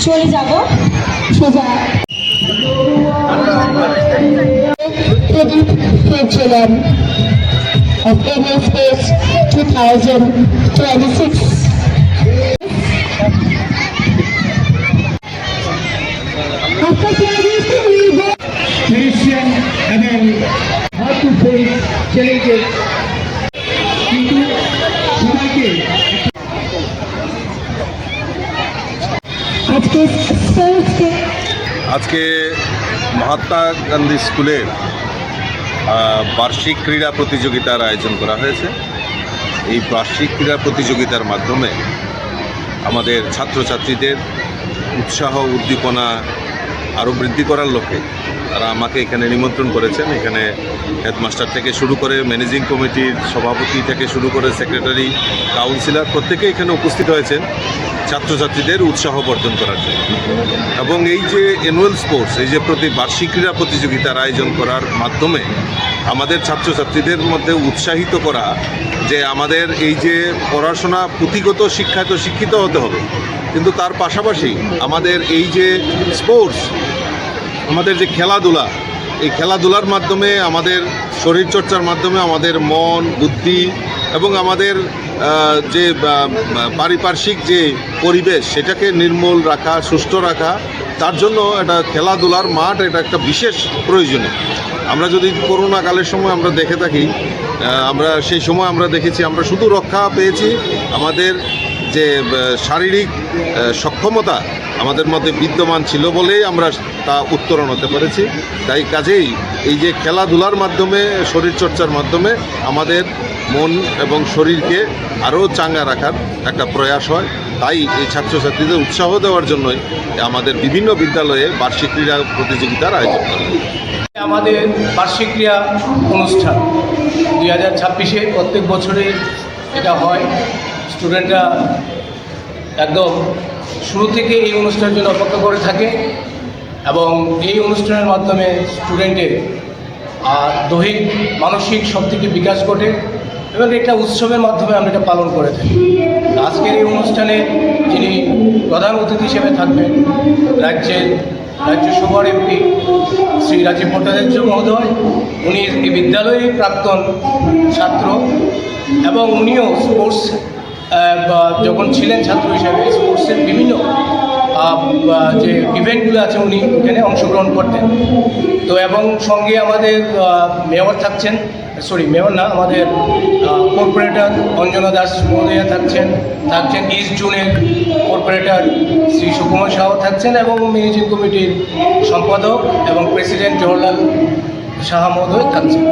চলে যাব সোজা ছিলেন of Indian Space 2026. Christian এবং how to face challenges কিন্তু সবাইকে আজকে মহাত্মা গান্ধী স্কুলের বার্ষিক ক্রীড়া প্রতিযোগিতার আয়োজন করা হয়েছে। এই বার্ষিক ক্রীড়া প্রতিযোগিতার মাধ্যমে আমাদের ছাত্রছাত্রীদের উৎসাহ উদ্দীপনা আরও বৃদ্ধি করার লক্ষ্যে তারা আমাকে এখানে নিমন্ত্রণ করেছেন। এখানে হেডমাস্টার থেকে শুরু করে ম্যানেজিং কমিটির সভাপতি থেকে শুরু করে সেক্রেটারি, কাউন্সিলর প্রত্যেকে এখানে উপস্থিত হয়েছেন ছাত্রছাত্রীদের উৎসাহ বর্ধন করার জন্য। এবং এই যে অ্যানুয়াল স্পোর্টস, এই যে বার্ষিক ক্রীড়া প্রতিযোগিতার আয়োজন করার মাধ্যমে আমাদের ছাত্রছাত্রীদের মধ্যে উৎসাহিত করা যে আমাদের এই যে পড়াশোনা পুঁথিগত শিক্ষায় তো শিক্ষিত হতে হবে, কিন্তু তার পাশাপাশি আমাদের এই যে স্পোর্টস, আমাদের যে খেলাধুলা, এই খেলাধুলার মাধ্যমে আমাদের শরীরচর্চার মাধ্যমে আমাদের মন, বুদ্ধি এবং আমাদের যে পারিপার্শ্বিক যে পরিবেশ সেটাকে নির্মল রাখা, সুষ্ঠু রাখা, তার জন্য এটা খেলাধুলার মাঠ এটা একটা বিশেষ প্রয়োজনীয়। আমরা যদি করোনাকালের সময় আমরা দেখে থাকি, আমরা সেই সময় আমরা দেখেছি আমরা শুধু রক্ষা পেয়েছি আমাদের যে শারীরিক সক্ষমতা আমাদের মধ্যে বিদ্যমান ছিল বলেই আমরা তা উত্তরণ হতে পেরেছি। তাই কাজেই এই যে খেলাধুলার মাধ্যমে, শরীরচর্চার মাধ্যমে আমাদের মন এবং শরীরকে আরও চাঙ্গা রাখার একটা প্রয়াস হয়। তাই এই ছাত্রছাত্রীদের উৎসাহ দেওয়ার জন্যই আমাদের বিভিন্ন বিদ্যালয়ে বার্ষিক ক্রীড়া প্রতিযোগিতার আয়োজন করা হয়। আমাদের বার্ষিক ক্রীড়া অনুষ্ঠান 2026-এ প্রত্যেক বছরে এটা হয়। স্টুডেন্টরা একদম শুরু থেকে এই অনুষ্ঠানের জন্য অপেক্ষা করে থাকে এবং এই অনুষ্ঠানের মাধ্যমে স্টুডেন্টের দৈহিক মানসিক সব থেকে বিকাশ ঘটে এবং একটা উৎসবের মাধ্যমে আমরা এটা পালন করে থাকি। আজকের এই অনুষ্ঠানে যিনি প্রধান অতিথি হিসেবে থাকবেন রাজ্যসভার এমপি শ্রী রাজীব ভট্টাচার্য মহোদয়। উনি এই বিদ্যালয়ের প্রাক্তন ছাত্র এবং উনিও স্পোর্টস যখন ছিলেন ছাত্র হিসেবে স্পোর্টসের বিভিন্ন যে ইভেন্টগুলো আছে উনি এখানে অংশগ্রহণ করতেন। তো এবং সঙ্গে আমাদের মেয়র থাকছেন, মেয়র না, আমাদের কর্পোরেটর অঞ্জনা দাস মহোদয়া থাকছেন ইস্ট জোনের কর্পোরেটর শ্রী সুকুমার সাহ থাকছেন এবং ম্যানেজিং কমিটির সম্পাদক এবং প্রেসিডেন্ট জওহরলাল সাহা মহোদয় থাকছেন।